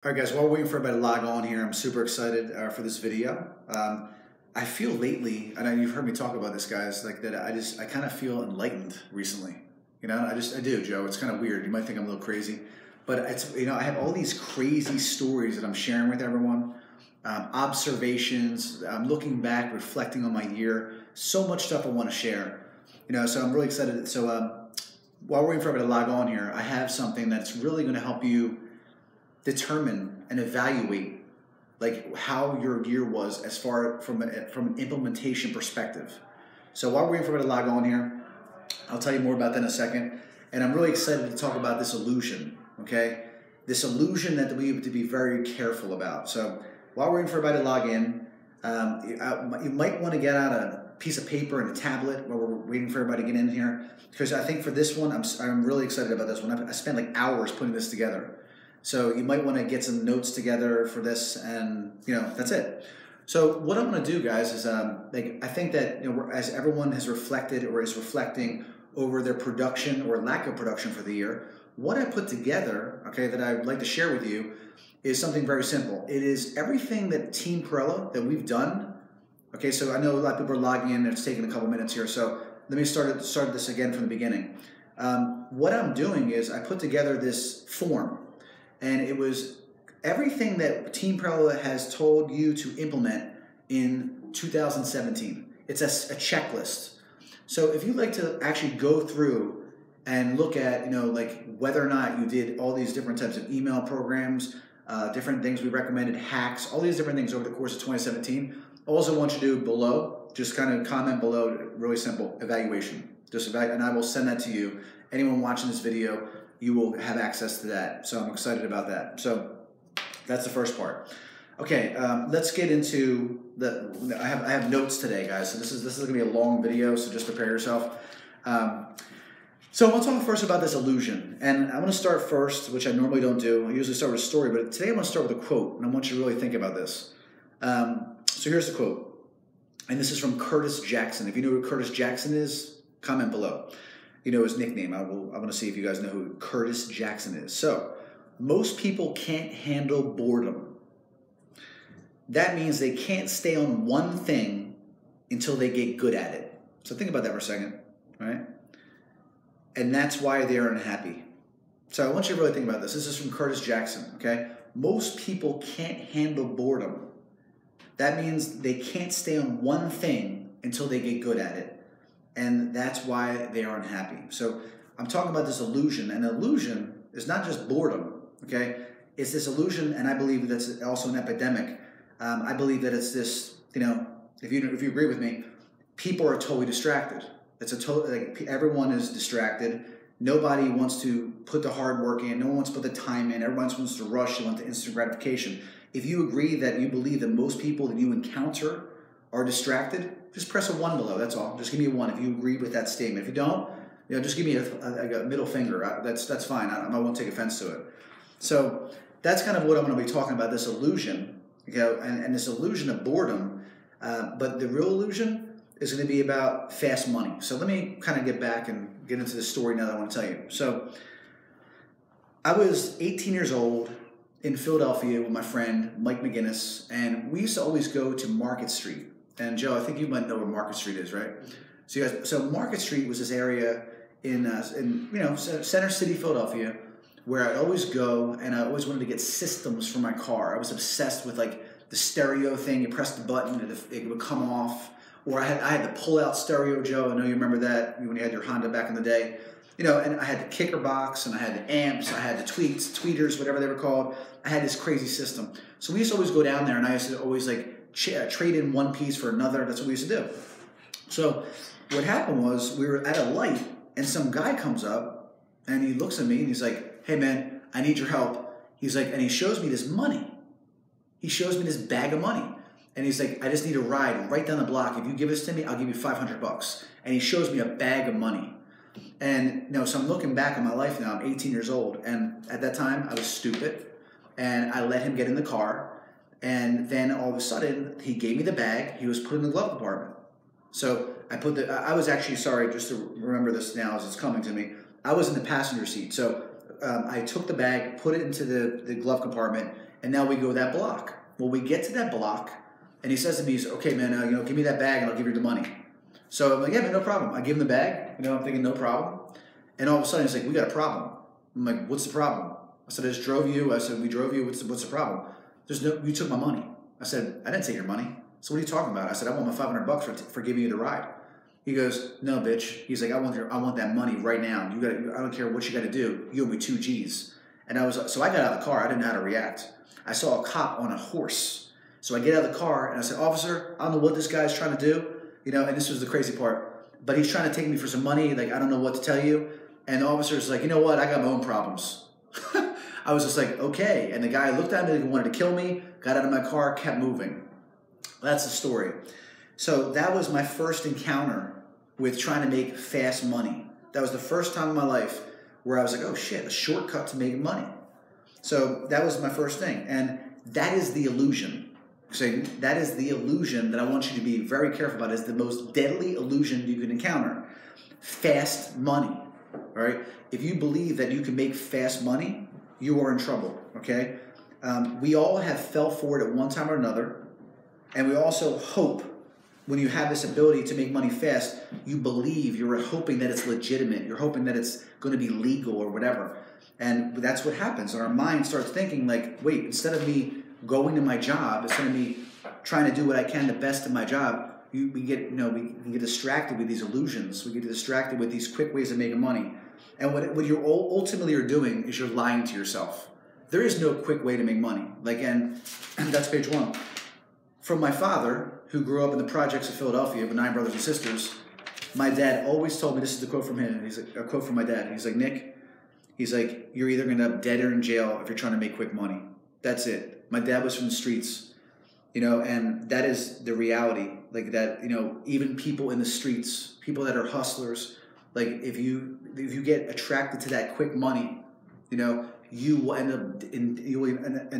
All right, guys, while we're waiting for everybody to log on here, I'm super excited for this video. I feel lately, and you've heard me talk about this, guys, like that I kind of feel enlightened recently. You know, I do, Joe. It's kind of weird. You might think I'm a little crazy, but it's, I have all these crazy stories that I'm sharing with everyone, observations. I'm looking back, reflecting on my year. So much stuff I want to share. So I'm really excited. So while we're waiting for everybody to log on here, I have something that's really going to help you determine and evaluate like how your year was as far from an implementation perspective. So while we're waiting for everybody to log on here, I'll tell you more about that in a second. And I'm really excited to talk about this illusion, okay? This illusion that we have to be very careful about. So while we're waiting for everybody to log in, you might want to get out a piece of paper and a tablet while we're waiting for everybody to get in here. Because I think for this one, I'm really excited about this one. I spent like hours putting this together. So you might want to get some notes together for this, and that's it. So what I'm going to do, guys, is I think that as everyone has reflected or is reflecting over their production or lack of production for the year, what I put together, okay, that I'd like to share with you is something very simple. It is everything that Team Parrella that we've done. Okay, so I know a lot of people are logging in. It's taking a couple minutes here, so let me start this again from the beginning. What I'm doing is I put together this form. And it was everything that Team Parrella has told you to implement in 2017. It's a checklist. So if you'd like to actually go through and look at, like whether or not you did all these different types of email programs, different things we recommended, hacks, all these different things over the course of 2017, all I want you to do below, just kind of comment below, really simple, evaluation. And I will send that to you. Anyone watching this video, you will have access to that. So I'm excited about that. So that's the first part. Okay, let's get into I have notes today, guys. So this is going to be a long video, so just prepare yourself. So I want to talk first about this illusion. And I want to start first, which I normally don't do. I usually start with a story, but today I want to start with a quote, and I want you to really think about this. So here's the quote. And this is from Curtis Jackson. If you know who Curtis Jackson is, comment below. His nickname. I want to see if you guys know who Curtis Jackson is. So, most people can't handle boredom. That means they can't stay on one thing until they get good at it. So think about that for a second, right? And that's why they're unhappy. So I want you to really think about this. This is from Curtis Jackson, okay? Most people can't handle boredom. That means they can't stay on one thing until they get good at it. And that's why they are unhappy. So I'm talking about this illusion. And illusion is not just boredom, okay? It's this illusion, and I believe that's also an epidemic. I believe that it's this, if you agree with me, people are totally distracted. It's everyone is distracted. Nobody wants to put the hard work in. No one wants to put the time in. Everyone wants to rush. They want the instant gratification. If you agree that you believe that most people that you encounter are distracted, just press a 1 below. That's all. Just give me a 1 if you agree with that statement. If you don't, just give me a middle finger. That's fine. I won't take offense to it. So that's kind of what I'm going to be talking about. This illusion, and this illusion of boredom. But the real illusion is going to be about fast money. So let me kind of get back and get into the story now that I want to tell you. So I was 18 years old in Philadelphia with my friend Mike McGinnis, and we used to always go to Market Street. And Joe, I think you might know where Market Street is, right? So Market Street was this area in Center City, Philadelphia, where I'd always go, and I always wanted to get systems for my car. I was obsessed with like the stereo thing. You press the button, and it would come off. Or I had the pull-out stereo, Joe. I know you remember that when you had your Honda back in the day. And I had the kicker box, and I had the amps, I had the tweeters, whatever they were called. I had this crazy system. So we used to always go down there, and I used to always trade in one piece for another. That's what we used to do. So what happened was we were at a light, and some guy comes up, and he looks at me, and he's like, "Hey, man, I need your help." He's like, and he shows me this money. He shows me this bag of money. And he's like, "I just need a ride right down the block. If you give this to me, I'll give you $500. And he shows me a bag of money. And so I'm looking back on my life now. I'm 18 years old. And at that time, I was stupid. And I let him get in the car. And then all of a sudden, he gave me the bag. He was put in the glove compartment. So I was actually, sorry, just to remember this now as it's coming to me, I was in the passenger seat. So I took the bag, put it into the glove compartment, And now we go that block. Well, we get to that block, and he says to me, he's, okay, man, give me that bag and I'll give you the money. So I'm like, yeah, man, no problem. I give him the bag. I'm thinking, no problem. And all of a sudden, he's like, we got a problem. I'm like, what's the problem? I said, I just drove you. I said, we drove you. What's the problem? You took my money. I said, I didn't take your money. So what are you talking about? I said, I want my $500 for giving you the ride. He goes, no, bitch. He's like, I want that money right now. I don't care what you got to do. You owe me 2 G's. And so I got out of the car. I didn't know how to react. I saw a cop on a horse. So I get out of the car and I said, officer, I don't know what this guy's trying to do. And this was the crazy part. But he's trying to take me for some money. Like, I don't know what to tell you. And the officer's like, you know what? I got my own problems. I was just like, okay. And the guy looked at me like he wanted to kill me, got out of my car, kept moving. That's the story. So that was my first encounter with trying to make fast money. That was the first time in my life where I was like, oh shit, a shortcut to making money. So that was my first thing. And that is the illusion. So that is the illusion that I want you to be very careful about. It's the most deadly illusion you can encounter. Fast money. All right? If you believe that you can make fast money, you are in trouble. Okay? We all have fell for it at one time or another. And we also hope, when you have this ability to make money fast, you believe, you're hoping that it's legitimate. You're hoping that it's going to be legal or whatever. And that's what happens. Our mind starts thinking like, wait, instead of me going to my job, instead of me trying to do what I can the best in my job, we get distracted with these illusions. We get distracted with these quick ways of making money. And what you ultimately are doing is you're lying to yourself. There is no quick way to make money. And that's page 1. From my father, who grew up in the projects of Philadelphia with 9 brothers and sisters, my dad always told me, this is the quote from him, a quote from my dad. He's like, Nick, he's like, you're either going to end up dead or in jail if you're trying to make quick money. That's it. My dad was from the streets, and that is the reality. Like that, even people in the streets, people that are hustlers, like if you get attracted to that quick money, you will end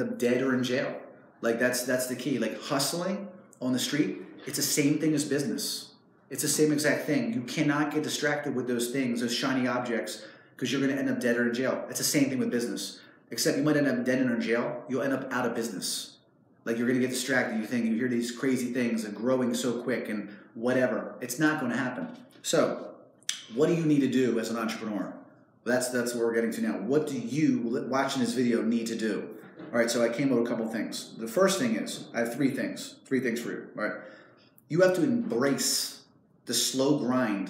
up dead or in jail. Like that's the key. Like hustling on the street, it's the same thing as business. It's the same exact thing. You cannot get distracted with those things, those shiny objects, because you're going to end up dead or in jail. It's the same thing with business. Except you might end up dead or in jail. You'll end up out of business. Like you're going to get distracted. You hear these crazy things and growing so quick and whatever. It's not going to happen. So what do you need to do as an entrepreneur? That's what we're getting to now. What do you, watching this video, need to do? All right, so I came up with a couple things. The first thing is, I have 3 things. 3 things for you. All right. You have to embrace the slow grind,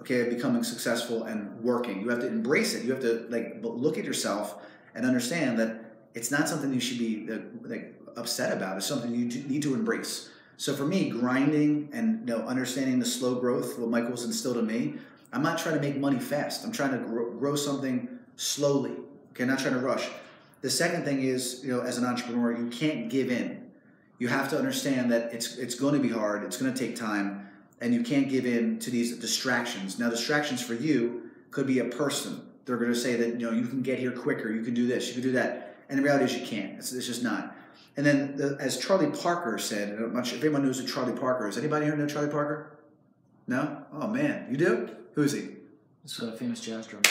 okay, of becoming successful and working. You have to embrace it. You have to look at yourself and understand that it's not something you should be upset about. It's something you need to embrace. So for me, grinding and understanding the slow growth, what Michael's instilled in me, I'm not trying to make money fast. I'm trying to grow something slowly. Okay, not trying to rush. The second thing is, as an entrepreneur, you can't give in. You have to understand that it's going to be hard. It's going to take time, and you can't give in to these distractions. Now, distractions for you could be a person. They're going to say that you can get here quicker. You can do this. You can do that. And the reality is you can't. It's just not. And then, as Charlie Parker said, I'm not sure if anyone knows who Charlie Parker is. Anybody here know Charlie Parker? No? Oh man, you do? Who is he? He's a famous jazz drummer.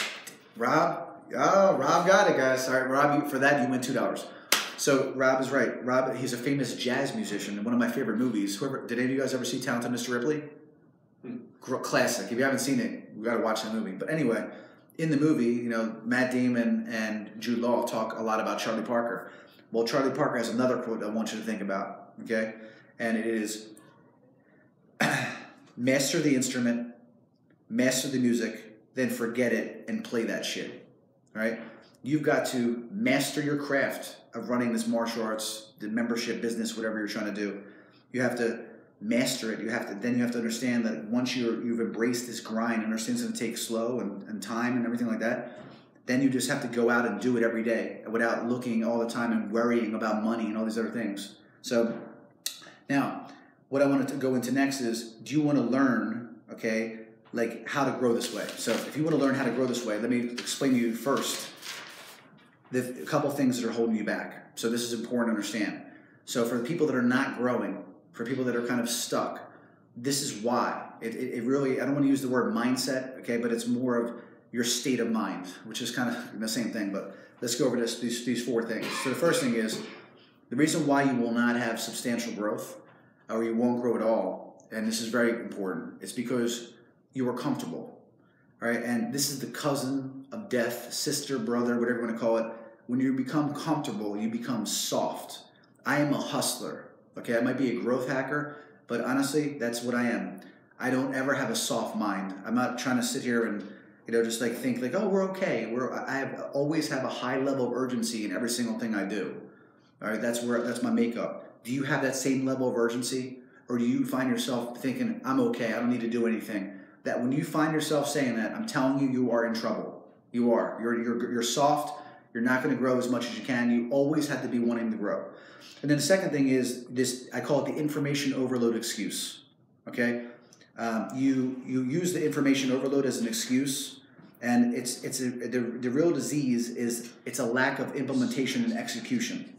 Rob. Oh, Rob got it, guys. All right, Rob, for that you win $2. So Rob is right. Rob, he's a famous jazz musician. One of my favorite movies. Did any of you guys ever see Talented Mr. Ripley? Classic. If you haven't seen it, you got to watch that movie. But anyway, in the movie, Matt Damon and Jude Law talk a lot about Charlie Parker. Well, Charlie Parker has another quote I want you to think about. Okay, and it is, "Master the instrument, master the music, then forget it and play that shit." Right? You've got to master your craft of running this martial arts, the membership business, whatever you're trying to do. You have to master it. Then you have to understand that once you've embraced this grind, understand it's going to take slow and time and everything like that, then you just have to go out and do it every day without looking all the time and worrying about money and all these other things. So now, what I wanted to go into next is, do you want to learn, okay, how to grow this way? So if you want to learn how to grow this way, let me explain to you first a couple things that are holding you back. So this is important to understand. So for the people that are not growing, for people that are kind of stuck, this is why. It really, I don't want to use the word mindset, okay, but it's more of your state of mind, which is kind of the same thing. But let's go over these 4 things. So the first thing is, the reason why you will not have substantial growth, or you won't grow at all, and this is very important, it's because you are comfortable. All right, and this is the cousin of death, sister, brother, whatever you want to call it. When you become comfortable, you become soft. I am a hustler. Okay, I might be a growth hacker, but honestly, that's what I am. I don't ever have a soft mind. I'm not trying to sit here and just like think like, oh, we're okay. Always have a high level of urgency in every single thing I do. All right, that's my makeup. Do you have that same level of urgency, or do you find yourself thinking, I'm okay, I don't need to do anything? That when you find yourself saying that, I'm telling you, you are in trouble. You are. You're soft. You're not going to grow as much as you can. You always have to be wanting to grow. And then the second thing is this. I call it the information overload excuse. Okay, you use the information overload as an excuse, and the real disease is it's a lack of implementation and execution.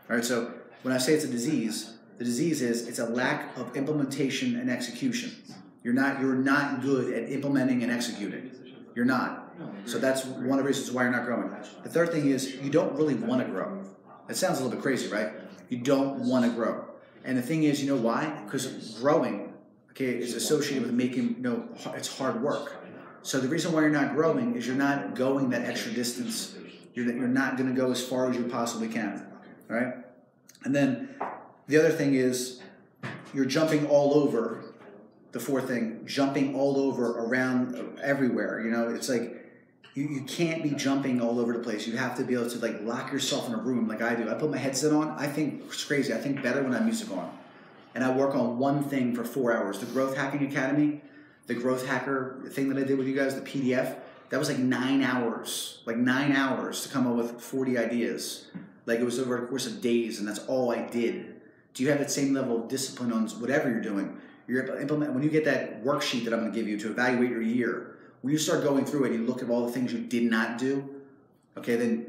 All right. So when I say it's a disease, the disease is it's a lack of implementation and execution. You're not good at implementing and executing. You're not. So that's one of the reasons why you're not growing. The third thing is you don't really want to grow. It sounds a little bit crazy, right? You don't want to grow. And the thing is, you know why? Because growing, okay, is associated with making, it's hard work. So the reason why you're not growing is you're not going that extra distance. You're not going to go as far as you possibly can, all right? And then the other thing is you're jumping all over. The fourth thing, jumping all over, around, everywhere. It's like you can't be jumping all over the place. You have to be able to like lock yourself in a room like I do. I put my headset on. I think it's crazy. I think better when I have music on. And I work on one thing for 4 hours. The Growth Hacking Academy, the Growth Hacker thing that I did with you guys, the PDF, that was like 9 hours. Like 9 hours to come up with 40 ideas. Like it was over the course of days, and that's all I did. Do you have that same level of discipline on whatever you're doing? When you get that worksheet that I'm going to give you to evaluate your year, when you start going through it, you look at all the things you did not do. Okay, then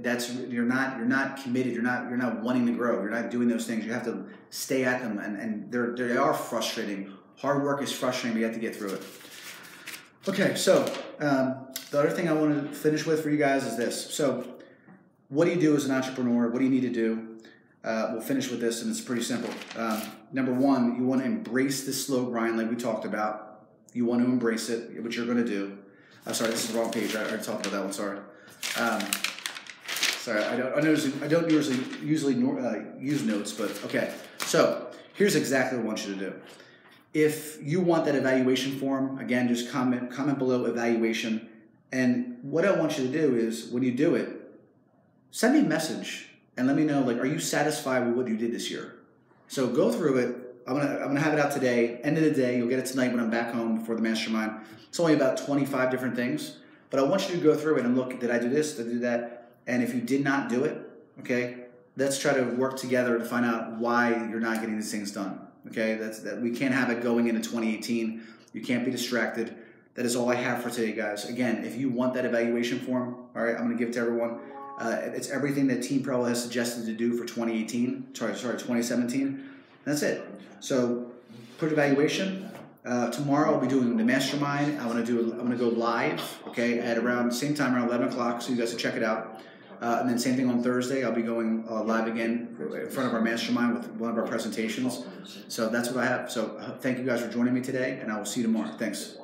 you're not committed. You're not wanting to grow. You're not doing those things. You have to stay at them, and they are frustrating. Hard work is frustrating, but you have to get through it. Okay, so the other thing I want to finish with for you guys is this. So, what do you do as an entrepreneur? What do you need to do? We'll finish with this, and it's pretty simple. Number one, you want to embrace the slow grind like we talked about. You want to embrace it, which you're going to do. I'm sorry, this is the wrong page. I already talked about that one. Sorry. Sorry, I don't usually use notes, but okay. So here's exactly what I want you to do. If you want that evaluation form, again, just comment below evaluation. And what I want you to do is, when you do it, send me a message and let me know, like, are you satisfied with what you did this year? So go through it. I'm gonna have it out today. End of the day, you'll get it tonight when I'm back home before the mastermind. It's only about 25 different things, but I want you to go through it and look. Did I do this? Did I do that? And if you did not do it, okay, let's try to work together to find out why you're not getting these things done. Okay, that we can't have it going into 2018. You can't be distracted. That is all I have for today, guys. Again, if you want that evaluation form, all right, I'm gonna give it to everyone. It's everything that Team Parrella has suggested to do for 2017. That's it. So put evaluation. Tomorrow I'll be doing the mastermind. I'm gonna go live, okay, at around same time, around 11 o'clock, so you guys can check it out. And then same thing on Thursday. I'll be going live again in front of our mastermind with one of our presentations. So that's what I have. So thank you guys for joining me today, and I will see you tomorrow. Thanks.